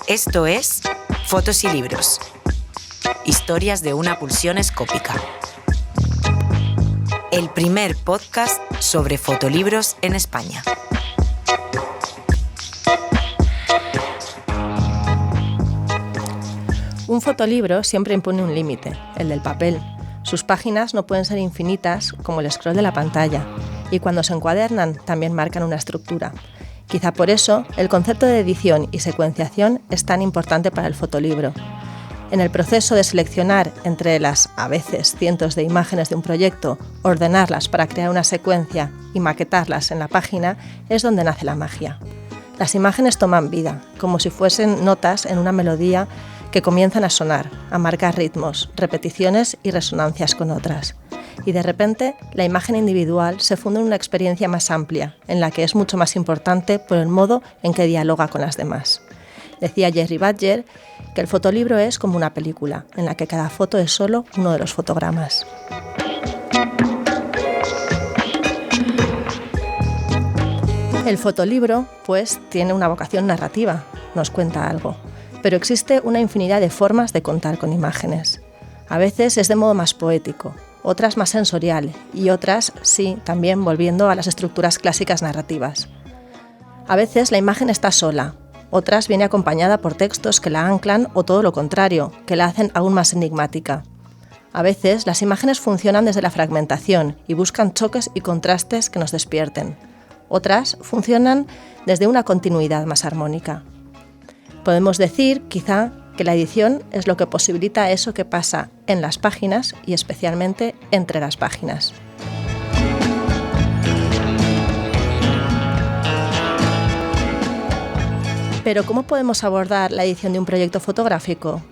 Esto es Fotos y Libros. Historias de una pulsión escópica. El primer podcast sobre fotolibros en España. Un fotolibro siempre impone un límite, el del papel. Sus páginas no pueden ser infinitas como el scroll de la pantalla, y cuando se encuadernan también marcan una estructura. Quizá por eso el concepto de edición y secuenciación es tan importante para el fotolibro. En el proceso de seleccionar entre las, a veces, cientos de imágenes de un proyecto, ordenarlas para crear una secuencia y maquetarlas en la página es donde nace la magia. Las imágenes toman vida, como si fuesen notas en una melodía que comienzan a sonar, a marcar ritmos, repeticiones y resonancias con otras. Y de repente, la imagen individual se funde en una experiencia más amplia, en la que es mucho más importante por el modo en que dialoga con las demás. Decía Jerry Badger que el fotolibro es como una película, en la que cada foto es solo uno de los fotogramas. El fotolibro, pues, tiene una vocación narrativa, nos cuenta algo. Pero existe una infinidad de formas de contar con imágenes. A veces es de modo más poético, otras más sensorial y otras, sí, también volviendo a las estructuras clásicas narrativas. A veces la imagen está sola, otras viene acompañada por textos que la anclan o todo lo contrario, que la hacen aún más enigmática. A veces las imágenes funcionan desde la fragmentación y buscan choques y contrastes que nos despierten. Otras funcionan desde una continuidad más armónica. Podemos decir, quizá, que la edición es lo que posibilita eso que pasa en las páginas y especialmente entre las páginas. Pero ¿cómo podemos abordar la edición de un proyecto fotográfico?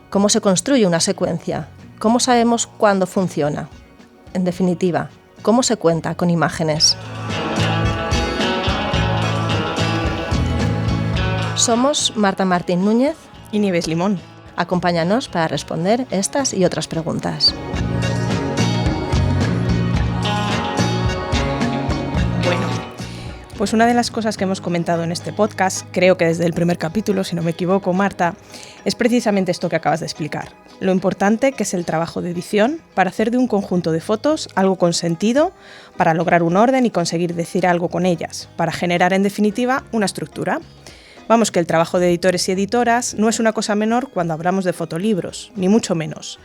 ¿Cómo se construye una secuencia? ¿Cómo sabemos cuándo funciona? En definitiva, ¿cómo se cuenta con imágenes? Somos Marta Martín Núñez y Nieves Limón. Acompáñanos para responder estas y otras preguntas. Bueno, pues una de las cosas que hemos comentado en este podcast, creo que desde el primer capítulo, si no me equivoco, Marta, es precisamente esto que acabas de explicar. Lo importante que es el trabajo de edición para hacer de un conjunto de fotos algo con sentido, para lograr un orden y conseguir decir algo con ellas, para generar en definitiva una estructura. Vamos, que el trabajo de editores y editoras no es una cosa menor cuando hablamos de fotolibros, ni mucho menos.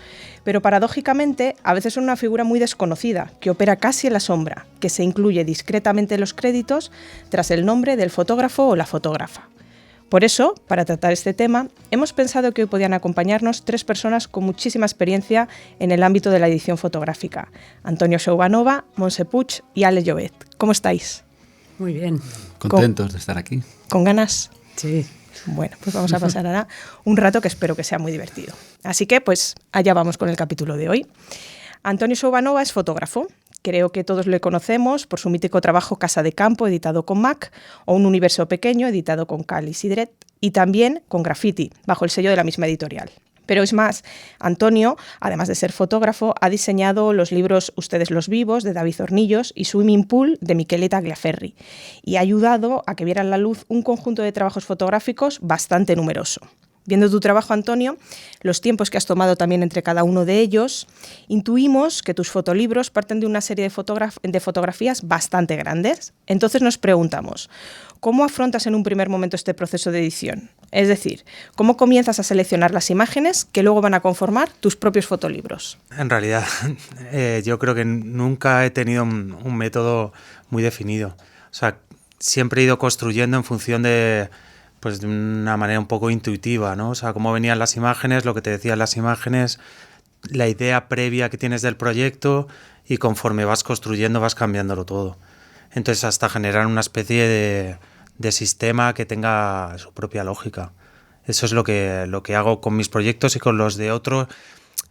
Pero paradójicamente, a veces es una figura muy desconocida, que opera casi en la sombra, que se incluye discretamente en los créditos tras el nombre del fotógrafo o la fotógrafa. Por eso, para tratar este tema, hemos pensado que hoy podían acompañarnos 3 personas con muchísima experiencia en el ámbito de la edición fotográfica: Antonio Soubanova, Montse Puig y Ale Llobet. ¿Cómo estáis? Muy bien. Contentos de estar aquí. ¿Con ganas? Sí. Bueno, pues vamos a pasar ahora un rato que espero que sea muy divertido. Así que, pues, allá vamos con el capítulo de hoy. Antonio Soubanova es fotógrafo. Creo que todos le conocemos por su mítico trabajo Casa de Campo, editado con Mac, o Un universo pequeño, editado con Cal y Sidret, y también con Graffiti, bajo el sello de la misma editorial. Pero es más, Antonio, además de ser fotógrafo, ha diseñado los libros Ustedes los vivos, de David Hornillos, y Swimming Pool, de Michele Tagliaferri, y ha ayudado a que vieran la luz un conjunto de trabajos fotográficos bastante numeroso. Viendo tu trabajo, Antonio, los tiempos que has tomado también entre cada uno de ellos, intuimos que tus fotolibros parten de una serie de fotografías bastante grandes. Entonces nos preguntamos, ¿cómo afrontas en un primer momento este proceso de edición? Es decir, ¿cómo comienzas a seleccionar las imágenes que luego van a conformar tus propios fotolibros? En realidad, yo creo que nunca he tenido un método muy definido. O sea, siempre he ido construyendo en función de una manera un poco intuitiva, ¿no? O sea, cómo venían las imágenes, lo que te decían las imágenes, la idea previa que tienes del proyecto, y conforme vas construyendo vas cambiándolo todo. Entonces, hasta generar una especie de sistema que tenga su propia lógica. Eso es lo que hago con mis proyectos, y con los de otros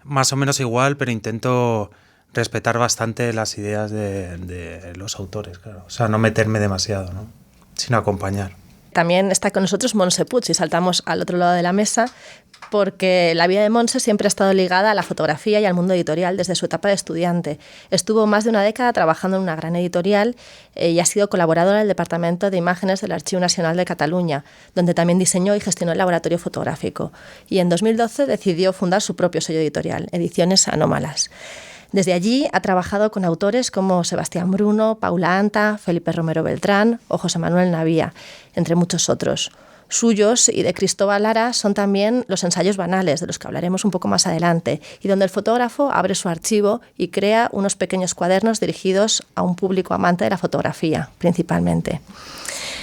más o menos igual, pero intento respetar bastante las ideas de los autores, claro. O sea, no meterme demasiado, ¿no? Sino acompañar. También está con nosotros Montse Puig, y saltamos al otro lado de la mesa, porque la vida de Montse siempre ha estado ligada a la fotografía y al mundo editorial desde su etapa de estudiante. Estuvo más de una década trabajando en una gran editorial y ha sido colaboradora del Departamento de Imágenes del Archivo Nacional de Cataluña, donde también diseñó y gestionó el laboratorio fotográfico. Y en 2012 decidió fundar su propio sello editorial, Ediciones Anómalas. Desde allí ha trabajado con autores como Sebastián Bruno, Paula Anta, Felipe Romero Beltrán o José Manuel Navía, entre muchos otros. Suyos y de Cristóbal Lara son también los ensayos banales, de los que hablaremos un poco más adelante, y donde el fotógrafo abre su archivo y crea unos pequeños cuadernos dirigidos a un público amante de la fotografía, principalmente.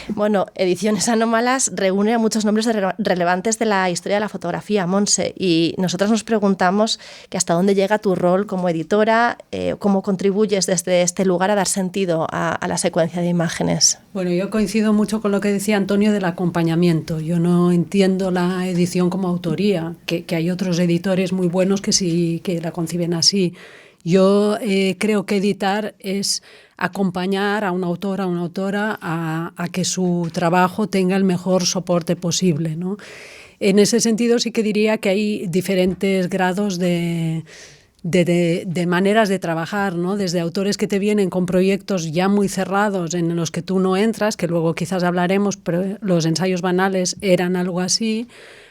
Bueno, Ediciones Anómalas reúne a muchos nombres relevantes de la historia de la fotografía, Montse, y nosotros nos preguntamos que hasta dónde llega tu rol como editora, cómo contribuyes desde este lugar a dar sentido a la secuencia de imágenes. Bueno, yo coincido mucho con lo que decía Antonio del acompañamiento. Yo no entiendo la edición como autoría, que hay otros editores muy buenos que sí que la conciben así. Yo creo que editar es acompañar a un autor, a una autora, a que su trabajo tenga el mejor soporte posible, ¿no? En ese sentido sí que diría que hay diferentes grados de maneras de trabajar, ¿no? Desde autores que te vienen con proyectos ya muy cerrados en los que tú no entras, que luego quizás hablaremos, pero los ensayos banales eran algo así,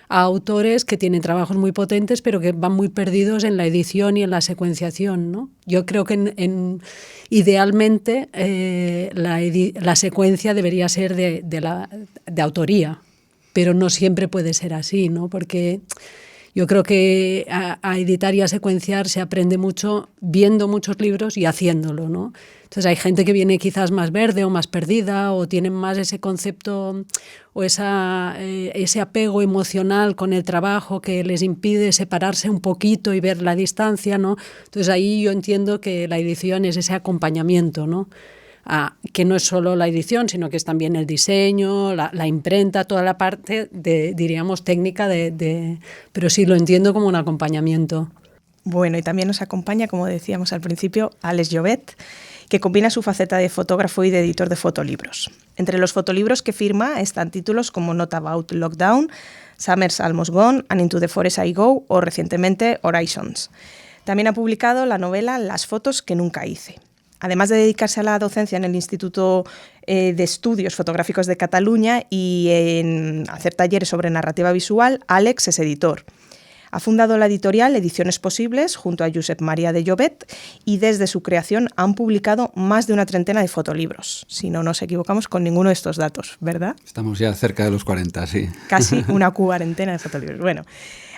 a autores que tienen trabajos muy potentes pero que van muy perdidos en la edición y en la secuenciación, ¿no? Yo creo que idealmente la secuencia debería ser de autoría, pero no siempre puede ser así, ¿no? Porque yo creo que a editar y a secuenciar se aprende mucho viendo muchos libros y haciéndolo, ¿no? Entonces hay gente que viene quizás más verde o más perdida o tienen más ese concepto o ese apego emocional con el trabajo que les impide separarse un poquito y ver la distancia, ¿no? Entonces ahí yo entiendo que la edición es ese acompañamiento, ¿no? Que no es solo la edición, sino que es también el diseño, la imprenta, toda la parte diríamos técnica pero sí lo entiendo como un acompañamiento. Bueno, y también nos acompaña, como decíamos al principio, Àlex Llobet, que combina su faceta de fotógrafo y de editor de fotolibros. Entre los fotolibros que firma están títulos como Not About Lockdown, Summer's Almost Gone, And Into the Forest I Go o recientemente Horizons. También ha publicado la novela Las fotos que nunca hice. Además de dedicarse a la docencia en el Instituto de Estudios Fotográficos de Cataluña y en hacer talleres sobre narrativa visual, Àlex es editor. Ha fundado la editorial Ediciones Posibles junto a Josep Maria de Llobet y desde su creación han publicado más de una treintena de fotolibros. Si no nos equivocamos con ninguno de estos datos, ¿verdad? Estamos ya cerca de los 40, sí. Casi una cuarentena de fotolibros. Bueno,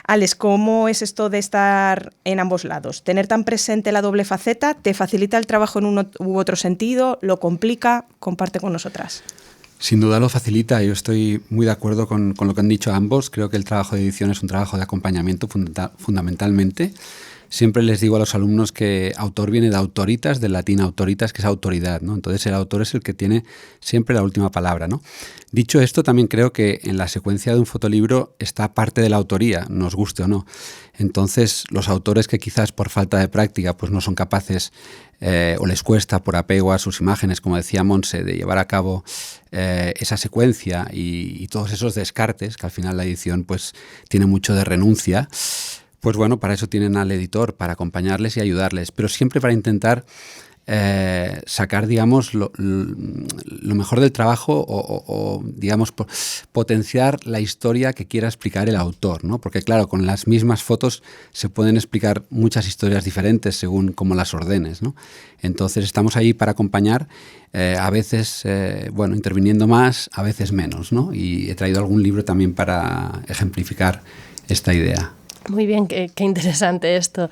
Àlex, ¿cómo es esto de estar en ambos lados? ¿Tener tan presente la doble faceta te facilita el trabajo en uno u otro sentido? ¿Lo complica? Comparte con nosotras. Sin duda lo facilita. Yo estoy muy de acuerdo con lo que han dicho ambos. Creo que el trabajo de edición es un trabajo de acompañamiento fundamentalmente. Siempre les digo a los alumnos que autor viene de autoritas, del latín autoritas, que es autoridad, ¿no? Entonces el autor es el que tiene siempre la última palabra, ¿no? Dicho esto, también creo que en la secuencia de un fotolibro está parte de la autoría, nos guste o no. Entonces los autores que quizás por falta de práctica pues no son capaces o les cuesta por apego a sus imágenes, como decía Montse, de llevar a cabo esa secuencia y todos esos descartes, que al final la edición pues tiene mucho de renuncia. Pues bueno, para eso tienen al editor, para acompañarles y ayudarles, pero siempre para intentar sacar, digamos, lo mejor del trabajo o digamos, potenciar la historia que quiera explicar el autor, ¿no? Porque claro, con las mismas fotos se pueden explicar muchas historias diferentes según cómo las ordenes, ¿no? Entonces estamos ahí para acompañar, a veces, bueno, interviniendo más, a veces menos, ¿no? Y he traído algún libro también para ejemplificar esta idea. Muy bien, qué interesante esto.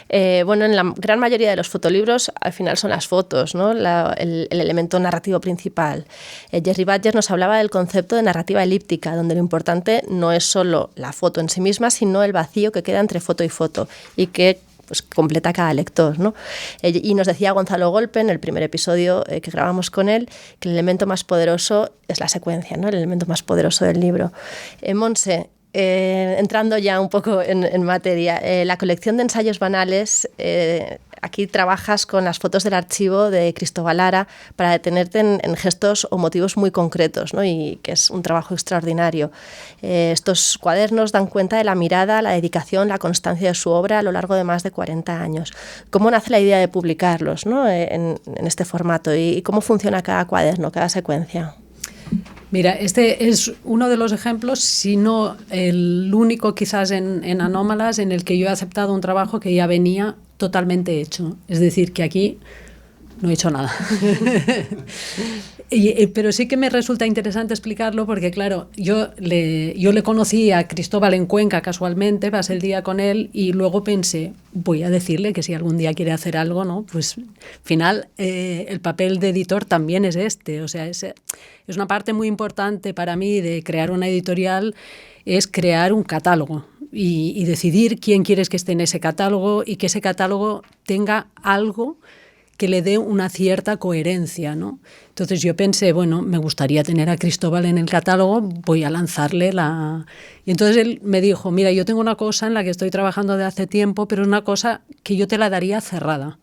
Bueno, en la gran mayoría de los fotolibros al final son las fotos, ¿no? el elemento narrativo principal. Jerry Badger nos hablaba del concepto de narrativa elíptica, donde lo importante no es solo la foto en sí misma, sino el vacío que queda entre foto y foto y que pues completa cada lector, ¿no? Y nos decía Gonzalo Golpe en el primer episodio que grabamos con él que el elemento más poderoso es la secuencia, ¿no? El elemento más poderoso del libro. Montse, entrando ya un poco en materia, la colección de ensayos banales aquí trabajas con las fotos del archivo de Cristóbal Lara para detenerte en gestos o motivos muy concretos, ¿no? Y que es un trabajo extraordinario. Estos cuadernos dan cuenta de la mirada, la dedicación, la constancia de su obra a lo largo de más de 40 años. ¿Cómo nace la idea de publicarlos, ¿no? en este formato y cómo funciona cada cuaderno, cada secuencia? Mira, este es uno de los ejemplos, si no el único quizás en Anómalas, en el que yo he aceptado un trabajo que ya venía totalmente hecho. Es decir, que aquí no he hecho nada. Pero sí que me resulta interesante explicarlo porque, claro, yo le conocí a Cristóbal en Cuenca casualmente, pasé el día con él y luego pensé, voy a decirle que si algún día quiere hacer algo, ¿no? Pues al final el papel de editor también es este. O sea, es una parte muy importante para mí de crear una editorial, es crear un catálogo y decidir quién quieres que esté en ese catálogo y que ese catálogo tenga algo que le dé una cierta coherencia, ¿no? Entonces yo pensé, bueno, me gustaría tener a Cristóbal en el catálogo, voy a lanzarle la... Y entonces él me dijo, mira, yo tengo una cosa en la que estoy trabajando de hace tiempo, pero es una cosa que yo te la daría cerrada.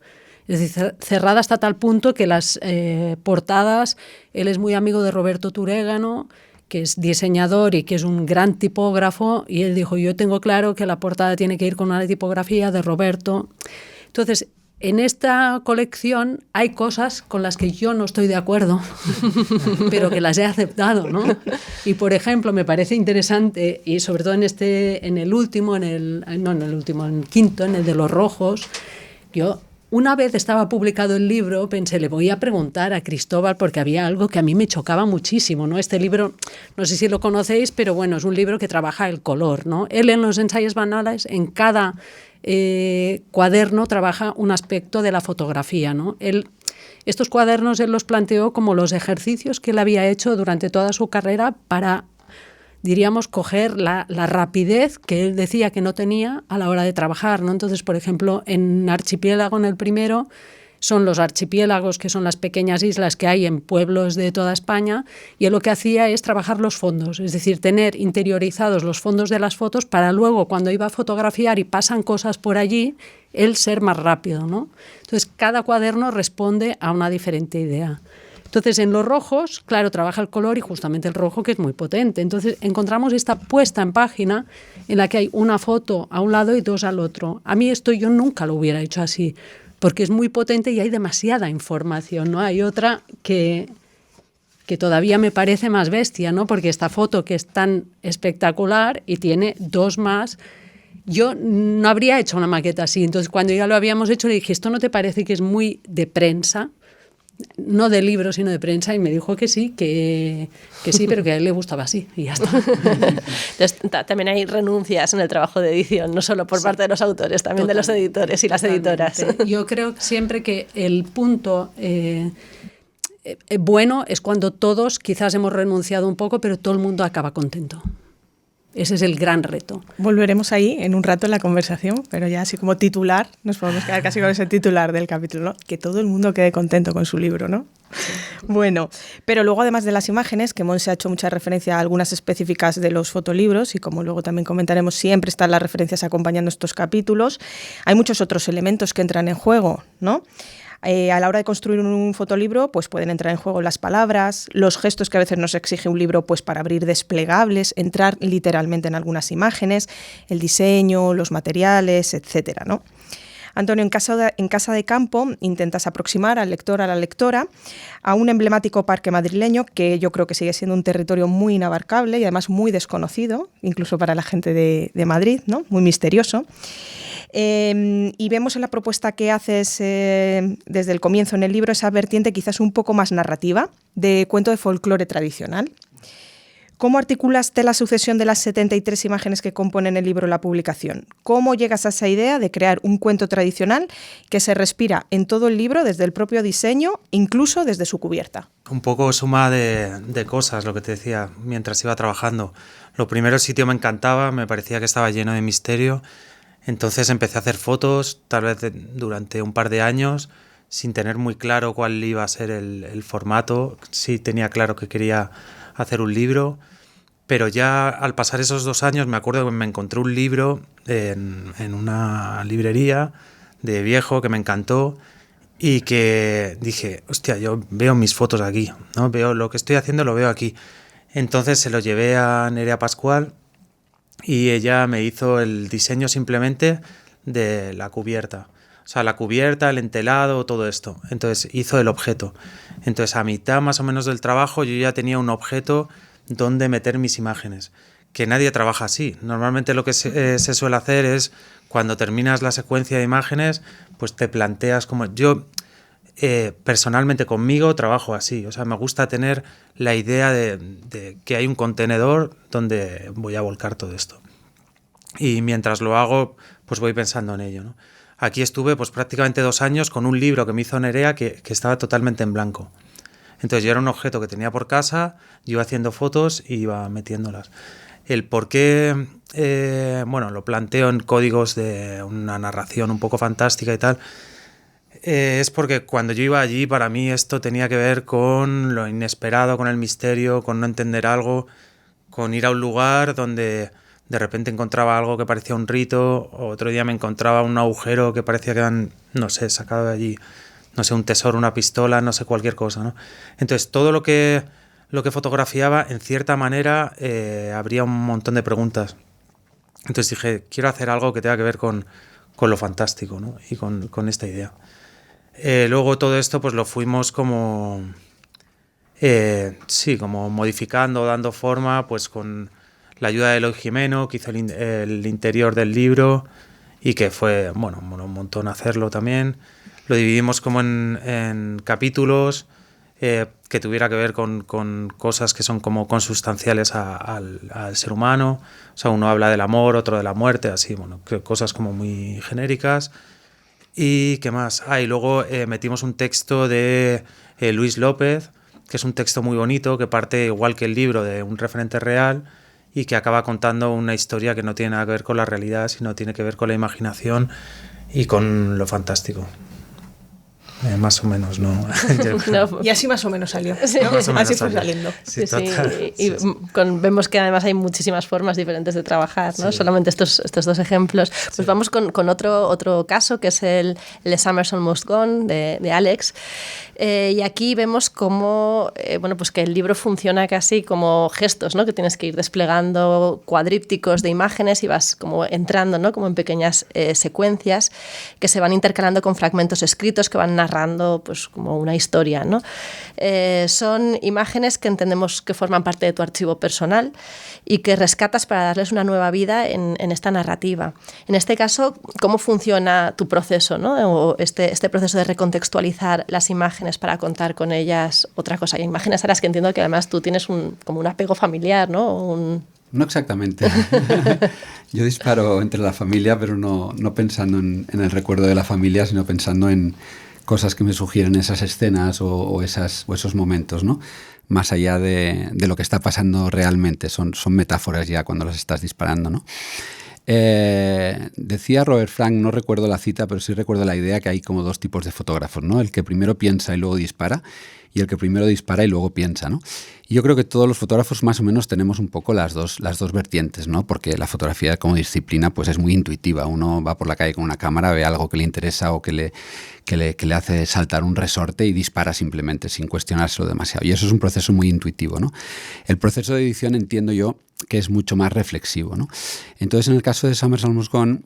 Es decir, cerrada hasta tal punto que las portadas, él es muy amigo de Roberto Turégano, que es diseñador y que es un gran tipógrafo, y él dijo, yo tengo claro que la portada tiene que ir con una tipografía de Roberto. Entonces, en esta colección hay cosas con las que yo no estoy de acuerdo, pero que las he aceptado, ¿no? Y, por ejemplo, me parece interesante, y sobre todo en el quinto, en el de los rojos, yo... Una vez estaba publicado el libro, pensé, le voy a preguntar a Cristóbal porque había algo que a mí me chocaba muchísimo, ¿no? Este libro, no sé si lo conocéis, pero bueno, es un libro que trabaja el color, ¿no? Él en los ensayos banales, en cada cuaderno, trabaja un aspecto de la fotografía, ¿no? Estos cuadernos él los planteó como los ejercicios que él había hecho durante toda su carrera para, diríamos, coger la rapidez que él decía que no tenía a la hora de trabajar, ¿no? Entonces, por ejemplo, en Archipiélago, en el primero, son los archipiélagos, que son las pequeñas islas que hay en pueblos de toda España, y él lo que hacía es trabajar los fondos, es decir, tener interiorizados los fondos de las fotos para luego, cuando iba a fotografiar y pasan cosas por allí, él ser más rápido, ¿no? Entonces, cada cuaderno responde a una diferente idea. Entonces, en los rojos, claro, trabaja el color y justamente el rojo, que es muy potente. Entonces, encontramos esta puesta en página en la que hay una foto a un lado y dos al otro. A mí esto yo nunca lo hubiera hecho así, porque es muy potente y hay demasiada información, ¿no? Hay otra que todavía me parece más bestia, ¿no? Porque esta foto, que es tan espectacular y tiene dos más, yo no habría hecho una maqueta así. Entonces, cuando ya lo habíamos hecho, le dije, ¿esto no te parece que es muy de prensa? No de libro, sino de prensa, y me dijo que sí, que sí, pero que a él le gustaba así, y ya está. Entonces, también hay renuncias en el trabajo de edición, no solo por parte de los autores, también de los editores y las editoras. Yo creo siempre que el punto bueno es cuando todos quizás hemos renunciado un poco, pero todo el mundo acaba contento. Ese es el gran reto. Volveremos ahí en un rato en la conversación, pero ya así como titular, nos podemos quedar casi con ese titular del capítulo, ¿no? Que todo el mundo quede contento con su libro, ¿no? Sí. Bueno, pero luego además de las imágenes, que Montse ha hecho mucha referencia a algunas específicas de los fotolibros y como luego también comentaremos, siempre están las referencias acompañando estos capítulos, hay muchos otros elementos que entran en juego, ¿no? A la hora de construir un fotolibro, pues pueden entrar en juego las palabras, los gestos que a veces nos exige un libro, pues para abrir desplegables, entrar literalmente en algunas imágenes, el diseño, los materiales, etcétera, ¿no? Antonio, en Casa de Campo intentas aproximar al lector, a la lectora, a un emblemático parque madrileño que yo creo que sigue siendo un territorio muy inabarcable y además muy desconocido, incluso para la gente de Madrid, ¿no? Muy misterioso. Y vemos en la propuesta que haces desde el comienzo en el libro esa vertiente quizás un poco más narrativa de cuento de folclore tradicional. ¿Cómo articulaste la sucesión de las 73 imágenes que componen el libro La Publicación? ¿Cómo llegas a esa idea de crear un cuento tradicional que se respira en todo el libro, desde el propio diseño, incluso desde su cubierta? Un poco suma de cosas, lo que te decía, mientras iba trabajando. Lo primero, el sitio me encantaba, me parecía que estaba lleno de misterio. Entonces empecé a hacer fotos, tal vez durante un par de años, sin tener muy claro cuál iba a ser el formato. Sí tenía claro que quería hacer un libro, pero ya al pasar esos 2 años me acuerdo que me encontré un libro en una librería de viejo que me encantó y que dije, hostia, yo veo mis fotos aquí, ¿no? Veo lo que estoy haciendo, lo veo aquí. Entonces se lo llevé a Nerea Pascual y ella me hizo el diseño simplemente de la cubierta. O sea, la cubierta, el entelado, todo esto. Entonces hizo el objeto. Entonces a mitad más o menos del trabajo yo ya tenía un objeto donde meter mis imágenes. Que nadie trabaja así. Normalmente lo que se suele hacer es, cuando terminas la secuencia de imágenes, pues te planteas como... Yo personalmente conmigo trabajo así. O sea, me gusta tener la idea de que hay un contenedor donde voy a volcar todo esto. Y mientras lo hago, pues voy pensando en ello, ¿no? Aquí estuve pues prácticamente 2 años con un libro que me hizo Nerea que estaba totalmente en blanco. Entonces yo era un objeto que tenía por casa, yo iba haciendo fotos y iba metiéndolas. El por qué, bueno, lo planteo en códigos de una narración un poco fantástica y tal, es porque cuando yo iba allí, para mí esto tenía que ver con lo inesperado, con el misterio, con no entender algo, con ir a un lugar donde de repente encontraba algo que parecía un rito, otro día me encontraba un agujero que parecía que eran, no sé, sacado de allí, no sé, un tesoro, una pistola, no sé, cualquier cosa, ¿no? Entonces todo lo que fotografiaba, en cierta manera, habría un montón de preguntas. Entonces dije, quiero hacer algo que tenga que ver con lo fantástico, ¿no? Y con esta idea. Luego todo esto pues lo fuimos como como modificando, dando forma, pues con la ayuda de Eloy Jimeno, que hizo el interior del libro y que fue, bueno, un montón hacerlo también. Lo dividimos como en capítulos que tuviera que ver con cosas que son como consustanciales al ser humano. O sea, uno habla del amor, otro de la muerte, así, bueno, cosas como muy genéricas. ¿Y qué más? Y luego metimos un texto de Luis López, que es un texto muy bonito, que parte igual que el libro de un referente real y que acaba contando una historia que no tiene nada que ver con la realidad, sino tiene que ver con la imaginación y con lo fantástico. Más o menos, ¿no? Y así más o menos salió, ¿no? Sí. Más o menos así fue salió. saliendo. Sí. Y vemos que además hay muchísimas formas diferentes de trabajar, ¿no? Sí. Solamente estos 2 ejemplos. Pues sí. Vamos con otro caso, que es el Summer's Almost Gone, de Alex. Y aquí vemos cómo, bueno, pues que el libro funciona casi como gestos, ¿no? Que tienes que ir desplegando cuadrípticos de imágenes y vas como entrando, ¿no? Como en pequeñas secuencias que se van intercalando con fragmentos escritos que van narrando pues como una historia, ¿no? Son imágenes que entendemos que forman parte de tu archivo personal y que rescatas para darles una nueva vida en esta narrativa. En este caso, ¿cómo funciona tu proceso, ¿no? O este proceso de recontextualizar las imágenes para contar con ellas otra cosa? Hay imágenes a las que entiendo que además tú tienes como un apego familiar, ¿no? No exactamente. Yo disparo entre la familia, pero no pensando en el recuerdo de la familia, sino pensando en cosas que me sugieren esas escenas o esos momentos, ¿no? Más allá de lo que está pasando realmente. Son metáforas ya cuando las estás disparando, ¿no? Decía Robert Frank, no recuerdo la cita, pero sí recuerdo la idea que hay como 2 tipos de fotógrafos, ¿no? El que primero piensa y luego dispara, y el que primero dispara y luego piensa, ¿no? Y yo creo que todos los fotógrafos más o menos tenemos un poco las dos vertientes, ¿no? Porque la fotografía como disciplina pues es muy intuitiva. Uno va por la calle con una cámara, ve algo que le interesa o que le hace saltar un resorte y dispara simplemente sin cuestionárselo demasiado. Y eso es un proceso muy intuitivo, ¿no? El proceso de edición entiendo yo que es mucho más reflexivo, ¿no? Entonces, en el caso de Summer's Almost Gone,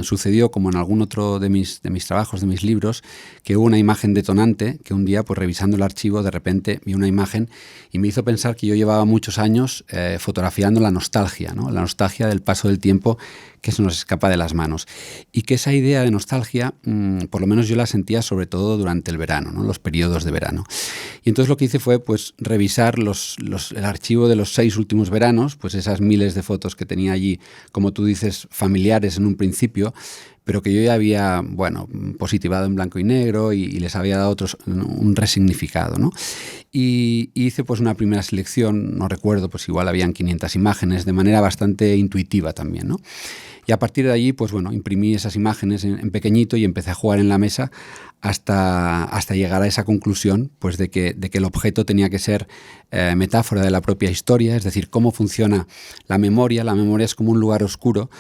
sucedió como en algún otro de mis trabajos, de mis libros, que hubo una imagen detonante que un día, pues revisando el archivo, de repente vi una imagen y me hizo pensar que yo llevaba muchos años fotografiando la nostalgia, ¿no? La nostalgia del paso del tiempo que se nos escapa de las manos. Y que esa idea de nostalgia, por lo menos yo la sentía sobre todo durante el verano, ¿no? Los periodos de verano. Y entonces lo que hice fue pues revisar el archivo de los 6 últimos veranos, pues esas miles de fotos que tenía allí, como tú dices, familiares en un principio, pero que yo ya había, bueno, positivado en blanco y negro y les había dado un resignificado, ¿no? Y hice pues una primera selección, no recuerdo, pues igual habían 500 imágenes, de manera bastante intuitiva también, ¿no? Y a partir de allí, pues bueno, imprimí esas imágenes en pequeñito y empecé a jugar en la mesa hasta llegar a esa conclusión, pues de que el objeto tenía que ser metáfora de la propia historia, es decir, cómo funciona la memoria. La memoria es como un lugar oscuro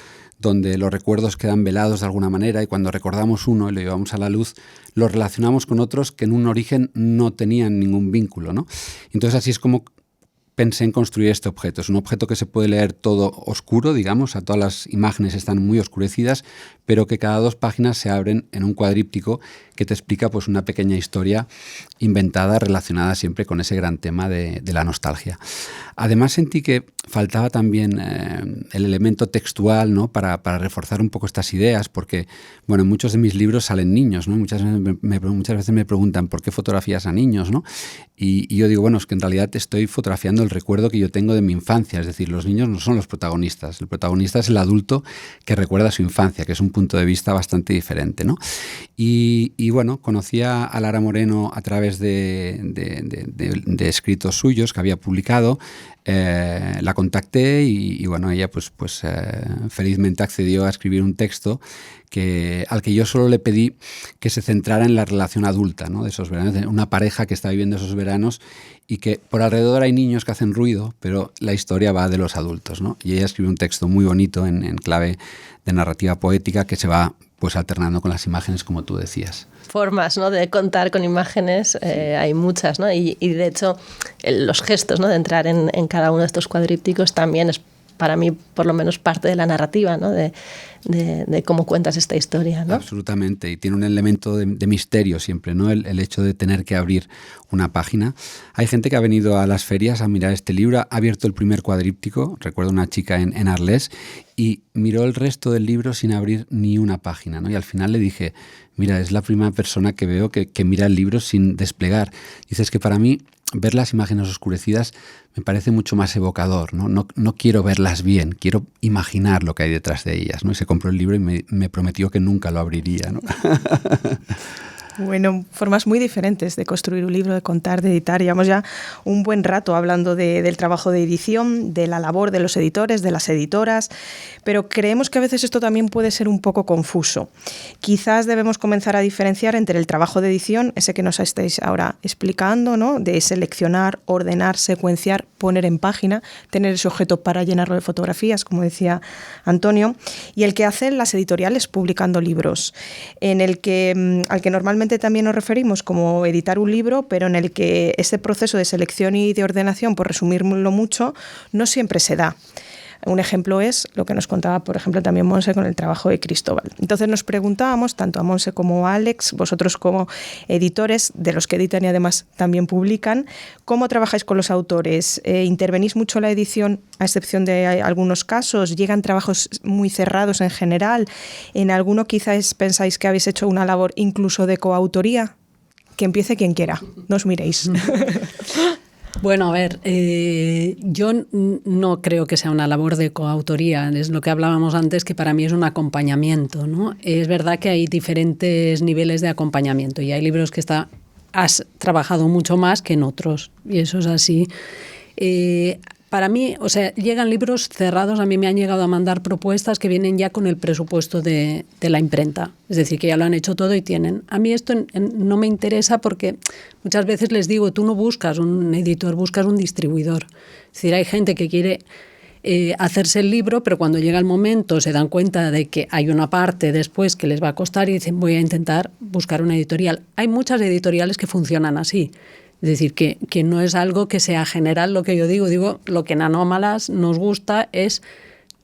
donde los recuerdos quedan velados de alguna manera y cuando recordamos uno y lo llevamos a la luz, lo relacionamos con otros que en un origen no tenían ningún vínculo, ¿no? Entonces así es como pensé en construir este objeto. Es un objeto que se puede leer todo oscuro, digamos, todas las imágenes están muy oscurecidas, pero que cada 2 páginas se abren en un cuadríptico que te explica pues una pequeña historia inventada relacionada siempre con ese gran tema de la nostalgia. Además sentí que faltaba también el elemento textual, ¿no? para reforzar un poco estas ideas, porque bueno, en muchos de mis libros salen niños, ¿no? Muchas veces me preguntan ¿por qué fotografías a niños? ¿No? Y yo digo, bueno, es que en realidad estoy fotografiando el recuerdo que yo tengo de mi infancia, es decir, los niños no son los protagonistas, el protagonista es el adulto que recuerda su infancia, que es un punto de vista bastante diferente, ¿no? Y bueno, conocí a Lara Moreno a través de escritos suyos que había publicado. La contacté y bueno, ella pues felizmente accedió a escribir un texto al que yo solo le pedí que se centrara en la relación adulta, ¿no? De esos veranos, de una pareja que está viviendo esos veranos y que por alrededor hay niños que hacen ruido, pero la historia va de los adultos, ¿no? Y ella escribió un texto muy bonito en clave de narrativa poética que se va pues alternando con las imágenes, como tú decías. Formas, ¿no?, de contar con imágenes, hay muchas, ¿no? Y de hecho los gestos, ¿no?, de entrar en cada uno de estos cuadrípticos también es para mí por lo menos parte de la narrativa, ¿no?, de cómo cuentas esta historia, ¿no? Absolutamente, y tiene un elemento de misterio siempre, ¿no? El hecho de tener que abrir una página. Hay gente que ha venido a las ferias a mirar este libro, ha abierto el primer cuadríptico, recuerdo una chica en Arles, y miró el resto del libro sin abrir ni una página, ¿no? Y al final le dije, mira, es la primera persona que veo que mira el libro sin desplegar. Dices que para mí ver las imágenes oscurecidas me parece mucho más evocador, ¿no? No quiero verlas bien, quiero imaginar lo que hay detrás de ellas, ¿no? Y se compró el libro y me prometió que nunca lo abriría, ¿no? Bueno, formas muy diferentes de construir un libro, de contar, de editar. Llevamos ya un buen rato hablando del trabajo de edición, de la labor de los editores, de las editoras, pero creemos que a veces esto también puede ser un poco confuso. Quizás debemos comenzar a diferenciar entre el trabajo de edición, ese que nos estáis ahora explicando, ¿no?, de seleccionar, ordenar, secuenciar, poner en página, tener ese objeto para llenarlo de fotografías, como decía Antonio, y el que hacen las editoriales publicando libros, en el que al que normalmente también nos referimos como editar un libro, pero en el que ese proceso de selección y de ordenación, por resumirlo mucho, no siempre se da. Un ejemplo es lo que nos contaba, por ejemplo, también Monse con el trabajo de Cristóbal. Entonces nos preguntábamos, tanto a Monse como a Alex, vosotros como editores, de los que editan y además también publican, ¿cómo trabajáis con los autores? ¿Intervenís mucho en la edición, a excepción de algunos casos? ¿Llegan trabajos muy cerrados en general? ¿En alguno quizás pensáis que habéis hecho una labor incluso de coautoría? Que empiece quien quiera, no os miréis. Bueno, a ver, yo no creo que sea una labor de coautoría, es lo que hablábamos antes, que para mí es un acompañamiento, ¿no? Es verdad que hay diferentes niveles de acompañamiento y hay libros que has trabajado mucho más que en otros, y eso es así. Para mí, o sea, llegan libros cerrados, a mí me han llegado a mandar propuestas que vienen ya con el presupuesto de la imprenta, es decir, que ya lo han hecho todo y tienen. A mí esto no me interesa porque muchas veces les digo, tú no buscas un editor, buscas un distribuidor. Es decir, hay gente que quiere hacerse el libro, pero cuando llega el momento se dan cuenta de que hay una parte después que les va a costar y dicen, voy a intentar buscar una editorial. Hay muchas editoriales que funcionan así. Es decir, que no es algo que sea general lo que yo digo lo que en Anómalas nos gusta es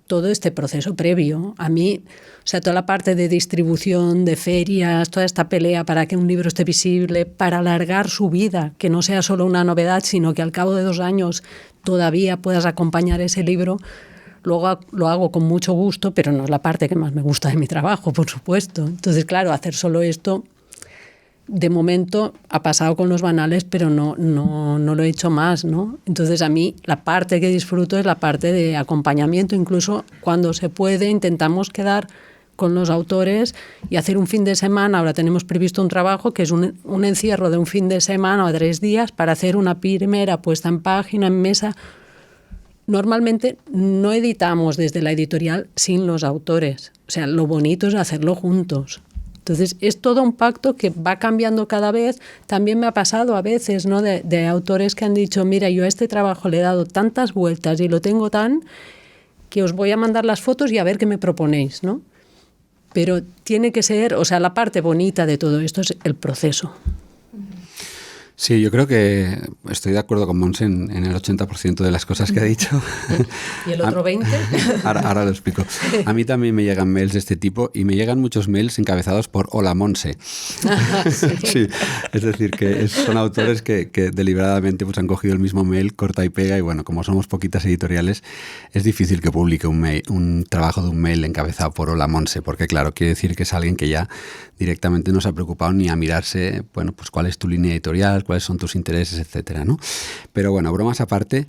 todo este proceso previo. A mí, o sea, toda la parte de distribución, de ferias, toda esta pelea para que un libro esté visible, para alargar su vida, que no sea solo una novedad, sino que al cabo de 2 años todavía puedas acompañar ese libro, luego lo hago con mucho gusto, pero no es la parte que más me gusta de mi trabajo, por supuesto. Entonces, claro, hacer solo esto, de momento ha pasado con los banales, pero no lo he hecho más, ¿no? Entonces a mí la parte que disfruto es la parte de acompañamiento, incluso cuando se puede intentamos quedar con los autores y hacer un fin de semana. Ahora tenemos previsto un trabajo que es un encierro de un fin de semana o 3 días para hacer una primera puesta en página, en mesa. Normalmente no editamos desde la editorial sin los autores, o sea, lo bonito es hacerlo juntos. Entonces, es todo un pacto que va cambiando cada vez. También me ha pasado a veces, ¿no?, de autores que han dicho, mira, yo a este trabajo le he dado tantas vueltas y lo tengo tan que os voy a mandar las fotos y a ver qué me proponéis, ¿no? Pero tiene que ser, o sea, la parte bonita de todo esto es el proceso. Sí, yo creo que estoy de acuerdo con Montse en el 80% de las cosas que ha dicho. ¿Y el otro 20%? Ahora lo explico. A mí también me llegan mails de este tipo y me llegan muchos mails encabezados por Hola Montse. Sí, es decir, que son autores que deliberadamente pues, han cogido el mismo mail, corta y pega, y bueno, como somos poquitas editoriales, es difícil que publique un trabajo de un mail encabezado por Hola Montse, porque claro, quiere decir que es alguien que ya directamente no se ha preocupado ni a mirarse, bueno, pues cuál es tu línea editorial, cuáles son tus intereses, etcétera, ¿no? Pero bueno, bromas aparte,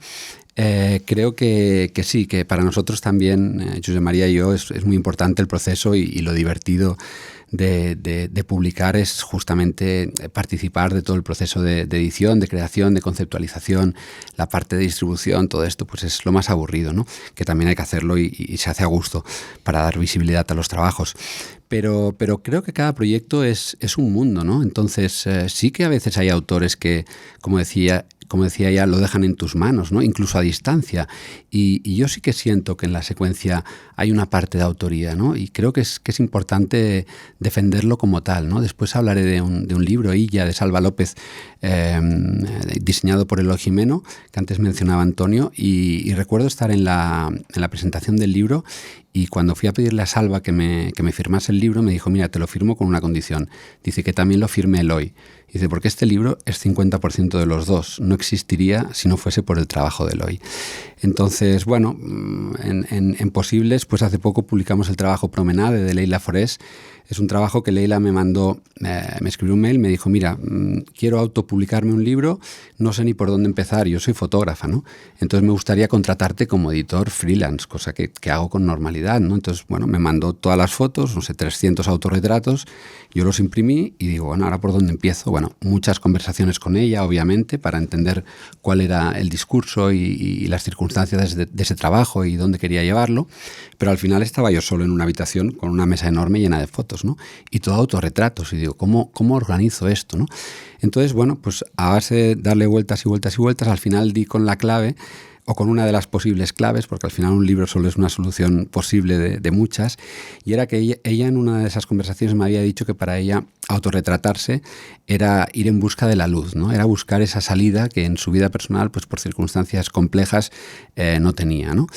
creo que sí, que para nosotros también, Josep María y yo, es muy importante el proceso y lo divertido de publicar es justamente participar de todo el proceso de edición, de creación, de conceptualización, la parte de distribución, todo esto pues es lo más aburrido, ¿no? Que también hay que hacerlo y se hace a gusto para dar visibilidad a los trabajos. Pero creo que cada proyecto es un mundo, ¿no? Entonces sí que a veces hay autores que, como decía ella, lo dejan en tus manos, ¿no? Incluso a distancia. Y yo sí que siento que en la secuencia hay una parte de autoría, ¿no? Y creo que es importante defenderlo como tal, ¿no? Después hablaré de un libro, Illa, de Salva López, diseñado por Eloy Jimeno, que antes mencionaba Antonio, y recuerdo estar en la presentación del libro. Y cuando fui a pedirle a Salva que me firmase el libro, me dijo, mira, te lo firmo con una condición. Dice que también lo firme Eloy. Dice, porque este libro es 50% de los dos. No existiría si no fuese por el trabajo de Eloy. Entonces, bueno, en Posibles, pues hace poco publicamos el trabajo Promenade de Leila Forés. Es un trabajo que Leila me mandó, me escribió un mail, me dijo, mira, quiero autopublicarme un libro, no sé ni por dónde empezar, yo soy fotógrafa, ¿no? Entonces me gustaría contratarte como editor freelance, cosa que hago con normalidad, ¿no? Entonces, bueno, me mandó todas las fotos, no sé, 300 autorretratos, yo los imprimí y digo, bueno, ¿ahora por dónde empiezo? Bueno, muchas conversaciones con ella, obviamente, para entender cuál era el discurso y las circunstancias de ese trabajo y dónde quería llevarlo, pero al final estaba yo solo en una habitación con una mesa enorme llena de fotos, ¿no? Y todo autorretratos, y digo, ¿cómo organizo esto, ¿no? Entonces, bueno, pues a base de darle vueltas y vueltas y vueltas, al final di con la clave, o con una de las posibles claves, porque al final un libro solo es una solución posible de muchas, y era que ella en una de esas conversaciones me había dicho que para ella autorretratarse era ir en busca de la luz, ¿no? Era buscar esa salida que en su vida personal, pues por circunstancias complejas, no tenía, ¿no?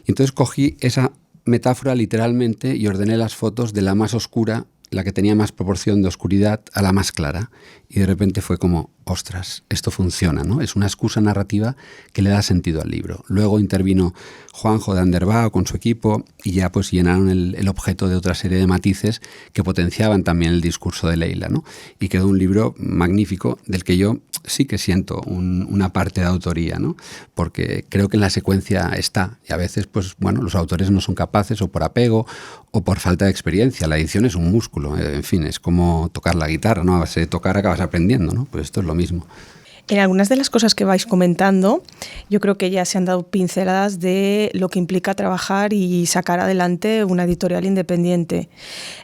Y entonces cogí esa metáfora literalmente y ordené las fotos de la más oscura, la que tenía más proporción de oscuridad, a la más clara. Y de repente fue como, ostras, esto funciona, ¿no? Es una excusa narrativa que le da sentido al libro. Luego intervino Juanjo de Anderbao con su equipo y ya pues llenaron el objeto de otra serie de matices que potenciaban también el discurso de Leila, ¿no? Y quedó un libro magnífico del que yo sí que siento una parte de autoría, ¿no? Porque creo que en la secuencia está, y a veces pues bueno, los autores no son capaces, o por apego o por falta de experiencia. La edición es un músculo, en fin, es como tocar la guitarra, ¿no? A base de tocar acabas aprendiendo, ¿no? Pues esto es lo mismo. En algunas de las cosas que vais comentando, yo creo que ya se han dado pinceladas de lo que implica trabajar y sacar adelante una editorial independiente.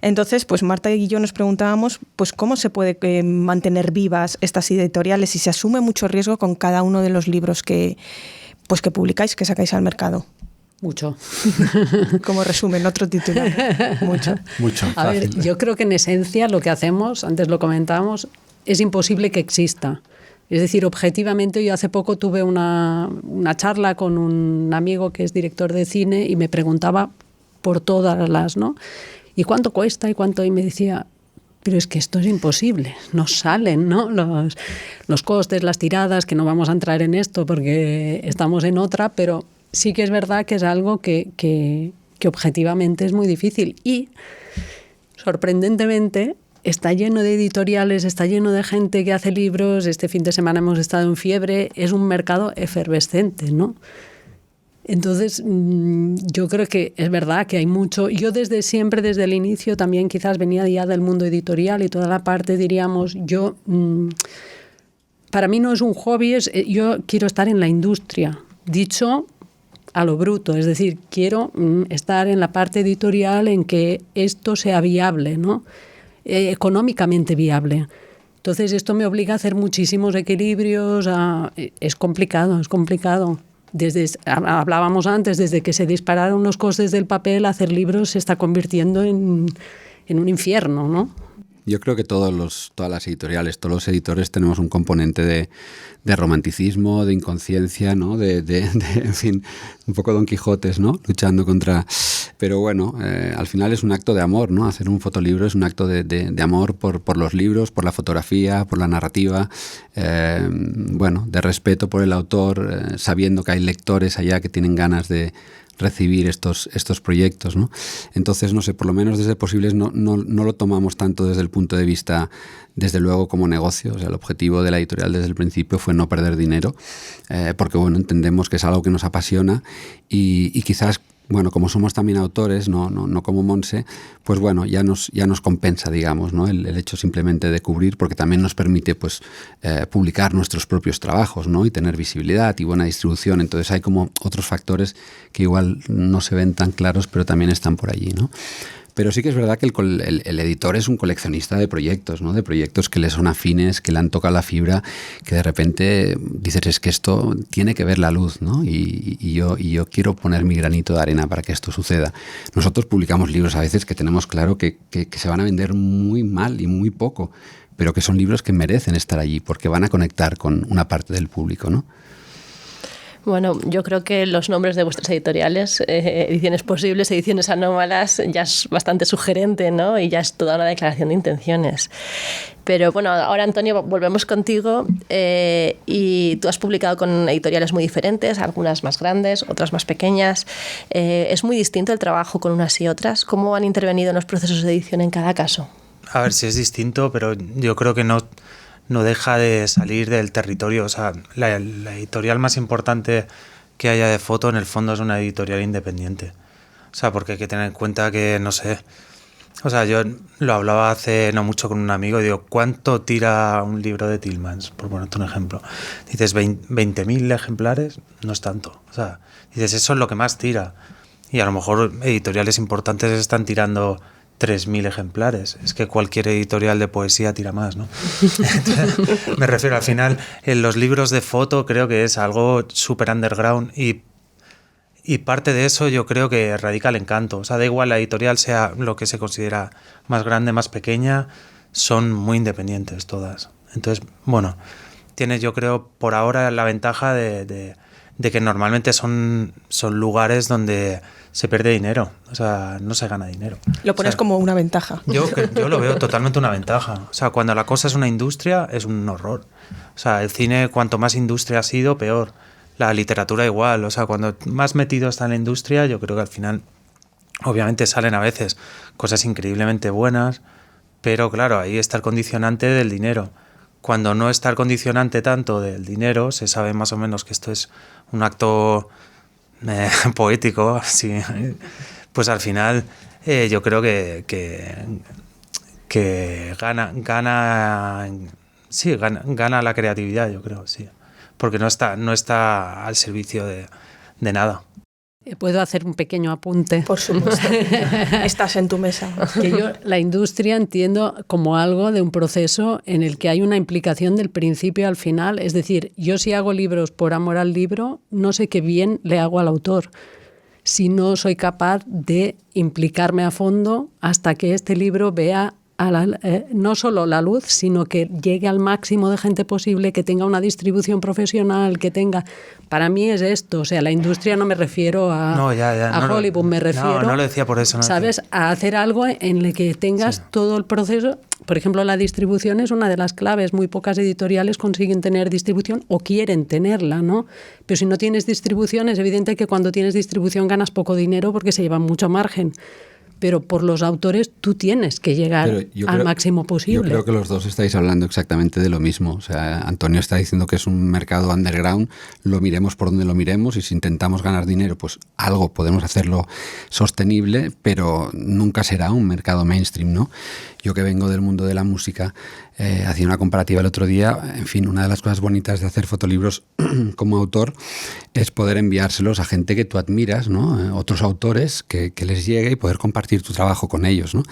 Entonces, pues Marta y yo nos preguntábamos, pues cómo se puede mantener vivas estas editoriales si se asume mucho riesgo con cada uno de los libros que publicáis, que sacáis al mercado. Mucho. Como resumen, otro titular. Mucho. A ver, yo creo que en esencia lo que hacemos, antes lo comentábamos, es imposible que exista. Es decir, objetivamente, yo hace poco tuve una charla con un amigo que es director de cine y me preguntaba por todas las, ¿no? ¿Y cuánto cuesta? ¿Y cuánto? Y me decía, pero es que esto es imposible, no salen, ¿no? Los costes, las tiradas, que no vamos a entrar en esto porque estamos en otra, pero sí que es verdad que es algo que objetivamente es muy difícil. Y, sorprendentemente, está lleno de editoriales, está lleno de gente que hace libros. Este fin de semana hemos estado en Fiebre. Es un mercado efervescente, ¿no? Entonces, yo creo que es verdad que hay mucho. Yo desde siempre, desde el inicio, también quizás venía ya del mundo editorial y toda la parte, diríamos, para mí no es un hobby, yo quiero estar en la industria, dicho a lo bruto, es decir, quiero estar en la parte editorial en que esto sea viable, ¿no? Económicamente viable. Entonces esto me obliga a hacer muchísimos equilibrios, es complicado. hablábamos antes, desde que se dispararon los costes del papel, hacer libros se está convirtiendo en un infierno, ¿no? Yo creo que todas las editoriales, todos los editores tenemos un componente de romanticismo, de inconsciencia, ¿no? En fin, un poco Don Quijotes, ¿no? Luchando contra... Pero bueno, al final es un acto de amor, ¿no? Hacer un fotolibro es un acto de amor por los libros, por la fotografía, por la narrativa, bueno, de respeto por el autor, sabiendo que hay lectores allá que tienen ganas de recibir estos proyectos, ¿no? Entonces, no sé, por lo menos desde Posibles no lo tomamos tanto desde el punto de vista, desde luego, como negocio. O sea, el objetivo de la editorial desde el principio fue no perder dinero, porque, bueno, entendemos que es algo que nos apasiona y quizás, bueno, como somos también autores, no como Montse, pues bueno, ya nos compensa, digamos, ¿no? El hecho simplemente de cubrir, porque también nos permite, pues, publicar nuestros propios trabajos, ¿no? Y tener visibilidad y buena distribución. Entonces hay como otros factores que igual no se ven tan claros, pero también están por allí, ¿no? Pero sí que es verdad que el editor es un coleccionista de proyectos, ¿no? De proyectos que le son afines, que le han tocado la fibra, que de repente dices, es que esto tiene que ver la luz, ¿no? Y yo quiero poner mi granito de arena para que esto suceda. Nosotros publicamos libros a veces que tenemos claro que se van a vender muy mal y muy poco, pero que son libros que merecen estar allí porque van a conectar con una parte del público, ¿no? Bueno, yo creo que los nombres de vuestras editoriales, Ediciones Posibles, Ediciones Anómalas, ya es bastante sugerente, ¿no? Y ya es toda una declaración de intenciones. Pero bueno, ahora, Antonio, volvemos contigo y tú has publicado con editoriales muy diferentes, algunas más grandes, otras más pequeñas. ¿Es muy distinto el trabajo con unas y otras? ¿Cómo han intervenido en los procesos de edición en cada caso? A ver, si es distinto, pero yo creo que no deja de salir del territorio. O sea, la editorial más importante que haya de foto en el fondo es una editorial independiente. O sea, porque hay que tener en cuenta que, no sé, o sea, yo lo hablaba hace no mucho con un amigo y digo, ¿cuánto tira un libro de Tillmans? Por ponerte un ejemplo. Dices, 20.000 ejemplares, no es tanto. O sea, dices, eso es lo que más tira. Y a lo mejor editoriales importantes están tirando 3.000 ejemplares. Es que cualquier editorial de poesía tira más, ¿no? Entonces, me refiero, al final, en los libros de foto creo que es algo súper underground y parte de eso yo creo que radica el encanto. O sea, da igual la editorial sea lo que se considera más grande, más pequeña, son muy independientes todas. Entonces, bueno, tiene, yo creo, por ahora la ventaja de que normalmente son lugares donde se pierde dinero, o sea, no se gana dinero. Lo pones, o sea, como una ventaja. Yo lo veo totalmente una ventaja. O sea, cuando la cosa es una industria, es un horror. O sea, el cine, cuanto más industria ha sido, peor. La literatura igual. O sea, cuando más metido está en la industria, yo creo que al final, obviamente salen a veces cosas increíblemente buenas, pero claro, ahí está el condicionante del dinero. Cuando no está el condicionante tanto del dinero, se sabe más o menos que esto es un acto poético, sí, pues al final yo creo que gana la creatividad, yo creo, sí, porque no está al servicio de nada. ¿Puedo hacer un pequeño apunte? Por supuesto. Estás en tu mesa. Que yo la industria entiendo como algo de un proceso en el que hay una implicación del principio al final. Es decir, yo si hago libros por amor al libro, no sé qué bien le hago al autor. Si no soy capaz de implicarme a fondo hasta que este libro vea no solo la luz, sino que llegue al máximo de gente posible, que tenga una distribución profesional, que tenga... Para mí es esto, o sea, la industria no me refiero a Hollywood, me refiero... No lo decía por eso. ¿Sabes? A hacer algo en el que tengas todo el proceso. Por ejemplo, la distribución es una de las claves. Muy pocas editoriales consiguen tener distribución o quieren tenerla, ¿no? Pero si no tienes distribución, es evidente que cuando tienes distribución ganas poco dinero porque se lleva mucho margen. Pero por los autores tú tienes que llegar al máximo posible. Yo creo que los dos estáis hablando exactamente de lo mismo. O sea, Antonio está diciendo que es un mercado underground, lo miremos por donde lo miremos y si intentamos ganar dinero, pues algo podemos hacerlo sostenible, pero nunca será un mercado mainstream, ¿no? Yo que vengo del mundo de la música, hacía una comparativa el otro día. En fin, una de las cosas bonitas de hacer fotolibros como autor es poder enviárselos a gente que tú admiras, ¿no? Otros autores que les llegue y poder compartir compartir tu trabajo con ellos, ¿no?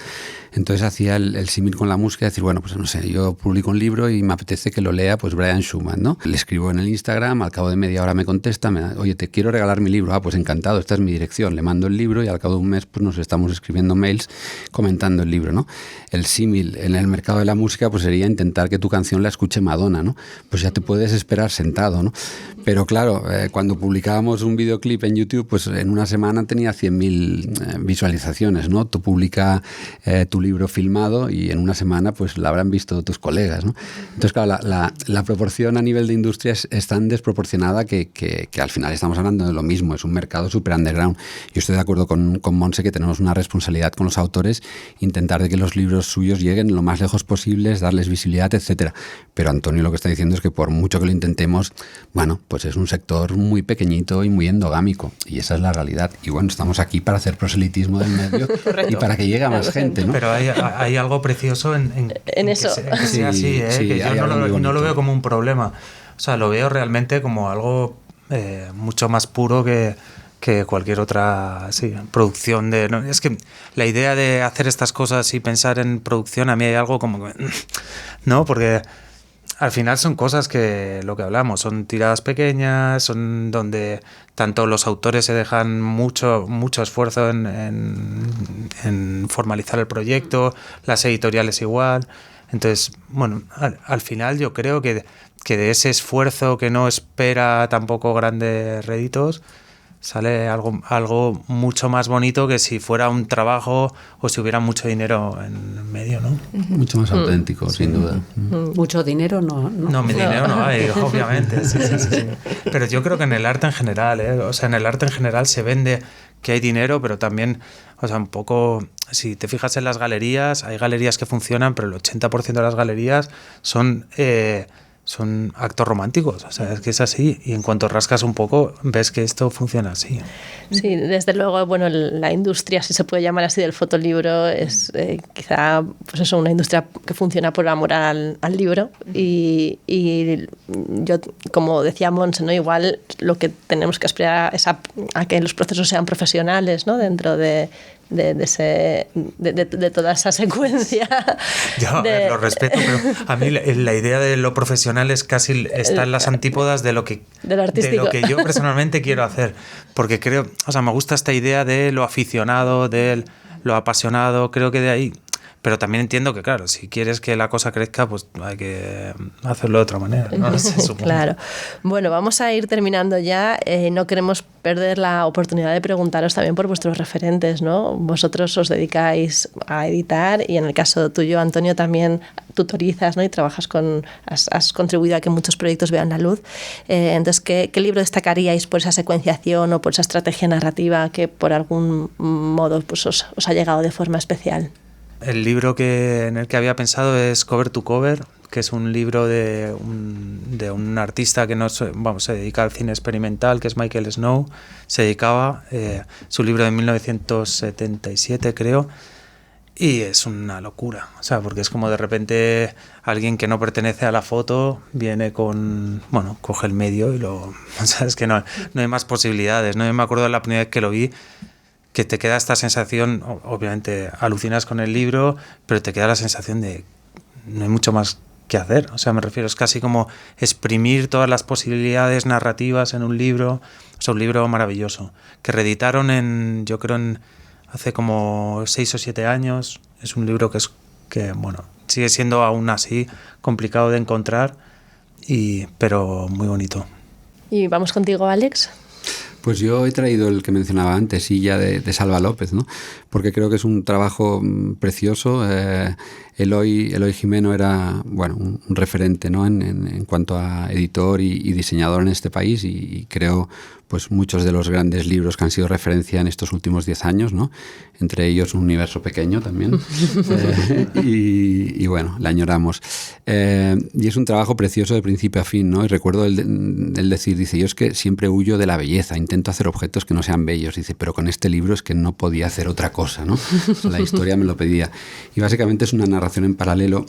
Entonces hacía el símil con la música, decir, bueno, pues no sé, yo publico un libro y me apetece que lo lea pues Brian Schumann, ¿no? Le escribo en el Instagram, al cabo de media hora me contesta, oye, te quiero regalar mi libro. Pues encantado, esta es mi dirección. Le mando el libro y al cabo de un mes pues nos estamos escribiendo mails comentando el libro, ¿no? El símil en el mercado de la música pues sería intentar que tu canción la escuche Madonna, ¿no? Pues ya te puedes esperar sentado, ¿no? Pero claro, cuando publicábamos un videoclip en YouTube, pues en una semana tenía 100.000 visualizaciones, ¿no? Tú publicas tu libro filmado y en una semana pues la habrán visto tus colegas, ¿no? Entonces, claro, la proporción a nivel de industria es tan desproporcionada que al final estamos hablando de lo mismo, es un mercado súper underground. Yo estoy de acuerdo con Montse que tenemos una responsabilidad con los autores, intentar de que los libros suyos lleguen lo más lejos posibles, darles visibilidad, etcétera. Pero Antonio lo que está diciendo es que por mucho que lo intentemos, bueno, pues es un sector muy pequeñito y muy endogámico, y esa es la realidad. Y bueno, estamos aquí para hacer proselitismo del medio y para que llegue a más gente, ¿no? Pero hay algo precioso en eso. Que sea así, sí, que yo no lo veo como un problema. O sea, lo veo realmente como algo mucho más puro que cualquier otra producción de... No, es que la idea de hacer estas cosas y pensar en producción, a mí hay algo como que... ¿no? Porque al final son cosas que, lo que hablamos, son tiradas pequeñas, son donde tanto los autores se dejan mucho esfuerzo en formalizar el proyecto, las editoriales igual. Entonces, bueno, al final yo creo que de ese esfuerzo que no espera tampoco grandes réditos, sale algo mucho más bonito que si fuera un trabajo o si hubiera mucho dinero en medio, ¿no? Mucho más auténtico, sin duda. Mucho dinero no. No, dinero no hay, obviamente. Sí. Pero yo creo que en el arte en general, o sea, en el arte en general se vende que hay dinero, pero también, o sea, un poco, si te fijas en las galerías, hay galerías que funcionan, pero el 80% de las galerías son actos románticos, o sea, es que es así, y en cuanto rascas un poco ves que esto funciona así. Sí, desde luego, bueno, la industria, si se puede llamar así, del fotolibro es quizá, pues eso, una industria que funciona por amor al libro, y yo, como decía Montse, ¿no? Igual lo que tenemos que aspirar es a que los procesos sean profesionales, ¿no? Dentro de toda esa secuencia. Yo lo respeto, pero a mí la idea de lo profesional es casi está en las antípodas de lo que yo personalmente quiero hacer, porque creo, o sea, me gusta esta idea de lo aficionado, de lo apasionado, creo que de ahí. Pero también entiendo que, claro, si quieres que la cosa crezca, pues hay que hacerlo de otra manera, ¿no? Claro. Bueno, vamos a ir terminando ya. No queremos perder la oportunidad de preguntaros también por vuestros referentes, ¿no? Vosotros os dedicáis a editar y en el caso tuyo, Antonio, también tutorizas, ¿no? Y trabajas has contribuido a que muchos proyectos vean la luz. Entonces, ¿qué libro destacaríais por esa secuenciación o por esa estrategia narrativa que por algún modo pues, os ha llegado de forma especial? El libro en el que había pensado es Cover to Cover, que es un libro de un artista que se dedica al cine experimental, que es Michael Snow. Se dedicaba, su libro de 1977 creo, y es una locura, o sea, porque es como de repente alguien que no pertenece a la foto viene coge el medio y o sea, es que no hay más posibilidades, ¿no? Yo me acuerdo de la primera vez que lo vi, que te queda esta sensación, obviamente alucinas con el libro, pero te queda la sensación de no hay mucho más que hacer. O sea, me refiero, es casi como exprimir todas las posibilidades narrativas en un libro. O sea, un libro maravilloso, que reeditaron yo creo hace como 6 o 7 años. Es un libro que sigue siendo aún así complicado de encontrar, pero muy bonito. Y vamos contigo, Alex. Pues yo he traído el que mencionaba antes, Silla, de Salva López, ¿no? Porque creo que es un trabajo precioso. Eloy Jimeno era un referente, ¿no? en cuanto a editor y diseñador en este país, y creo pues muchos de los grandes libros que han sido referencia en estos últimos 10 años, ¿no? Entre ellos Un universo pequeño también. Y bueno, la añoramos. Y es un trabajo precioso de principio a fin, ¿no? Y recuerdo el decir, dice, yo es que siempre huyo de la belleza, intento hacer objetos que no sean bellos, dice, pero con este libro es que no podía hacer otra cosa, ¿no? O sea, la historia me lo pedía. Y básicamente es una narración en paralelo.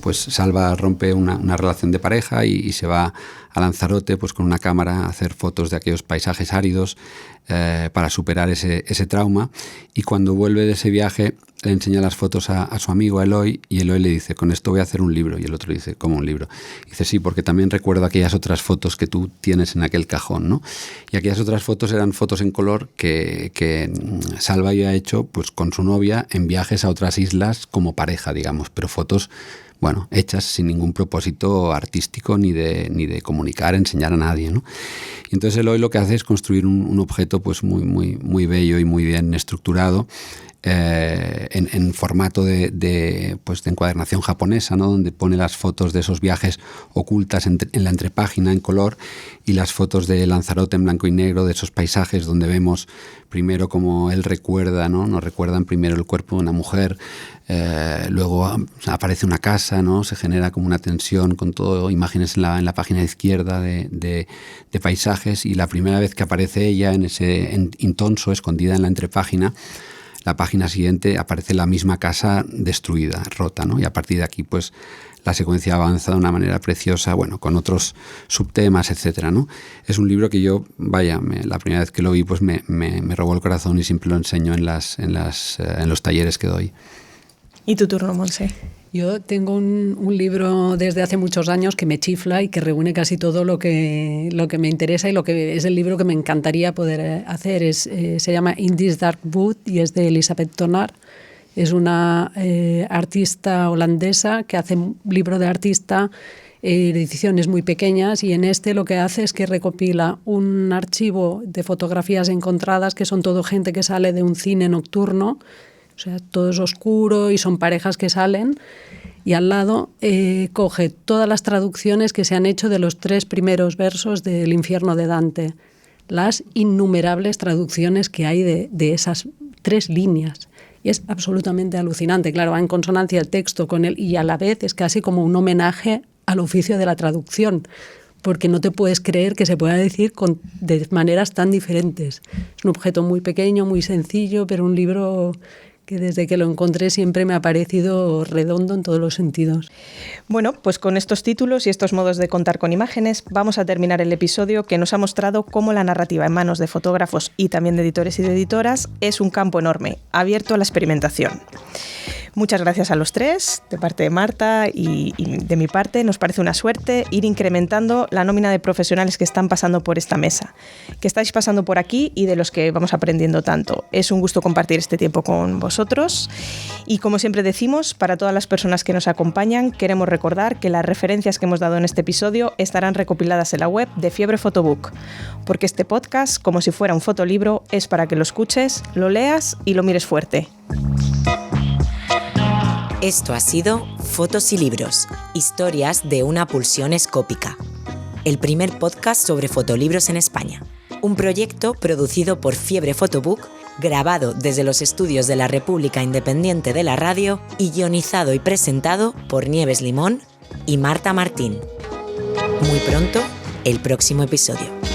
Pues Salva rompe una relación de pareja y se va a Lanzarote pues con una cámara a hacer fotos de aquellos paisajes áridos. para superar ese trauma, y cuando vuelve de ese viaje le enseña las fotos a su amigo Eloy, y Eloy le dice: con esto voy a hacer un libro. Y el otro le dice: ¿cómo un libro? Y dice: sí, porque también recuerdo aquellas otras fotos que tú tienes en aquel cajón, ¿no? Y aquellas otras fotos eran fotos en color que Salva había hecho pues con su novia en viajes a otras islas como pareja, digamos, pero fotos, bueno, hechas sin ningún propósito artístico ni de comunicar, enseñar a nadie, ¿no? Y entonces Eloy lo que hace es construir un objeto pues muy bello y muy bien estructurado, en formato de encuadernación japonesa, ¿no? Donde pone las fotos de esos viajes ocultas en la entrepágina en color, y las fotos de Lanzarote en blanco y negro, de esos paisajes donde vemos primero como él recuerda, ¿no? Nos recuerdan primero el cuerpo de una mujer, luego aparece una casa, ¿no? Se genera como una tensión con todo, imágenes en la página izquierda de paisajes, y la primera vez que aparece ella en ese intonso, escondida en la entrepágina, la página siguiente aparece la misma casa destruida, rota, ¿no? Y a partir de aquí, pues, la secuencia avanza de una manera preciosa, bueno, con otros subtemas, etcétera, ¿no? Es un libro que yo, la primera vez que lo vi, pues me robó el corazón, y siempre lo enseño en los talleres que doy. ¿Y tu turno, Montse? Yo tengo un libro desde hace muchos años que me chifla y que reúne casi todo lo que me interesa, y lo que es el libro que me encantaría poder hacer. Se llama In This Dark Wood y es de Elisabeth Tonar. Es una artista holandesa que hace un libro de artista, ediciones muy pequeñas, y en este lo que hace es que recopila un archivo de fotografías encontradas, que son todo gente que sale de un cine nocturno. O sea, todo es oscuro y son parejas que salen, y al lado coge todas las traducciones que se han hecho de los 3 primeros versos del Infierno de Dante, las innumerables traducciones que hay de esas 3 líneas. Y es absolutamente alucinante. Claro, va en consonancia el texto con él, y a la vez es casi como un homenaje al oficio de la traducción, porque no te puedes creer que se pueda decir de maneras tan diferentes. Es un objeto muy pequeño, muy sencillo, pero un libro que desde que lo encontré siempre me ha parecido redondo en todos los sentidos. Bueno, pues con estos títulos y estos modos de contar con imágenes vamos a terminar el episodio, que nos ha mostrado cómo la narrativa en manos de fotógrafos y también de editores y de editoras es un campo enorme, abierto a la experimentación. Muchas gracias a los 3, de parte de Marta y de mi parte. Nos parece una suerte ir incrementando la nómina de profesionales que están pasando por esta mesa, que estáis pasando por aquí y de los que vamos aprendiendo tanto. Es un gusto compartir este tiempo con vosotros, y como siempre decimos, para todas las personas que nos acompañan, queremos recordar que las referencias que hemos dado en este episodio estarán recopiladas en la web de Fiebre Photobook, porque este podcast, como si fuera un fotolibro, es para que lo escuches, lo leas y lo mires fuerte. Esto ha sido Fotos y Libros, historias de una pulsión escópica. El primer podcast sobre fotolibros en España. Un proyecto producido por Fiebre Photobook, grabado desde los estudios de la República Independiente de la Radio y guionizado y presentado por Nieves Limón y Marta Martín. Muy pronto, el próximo episodio.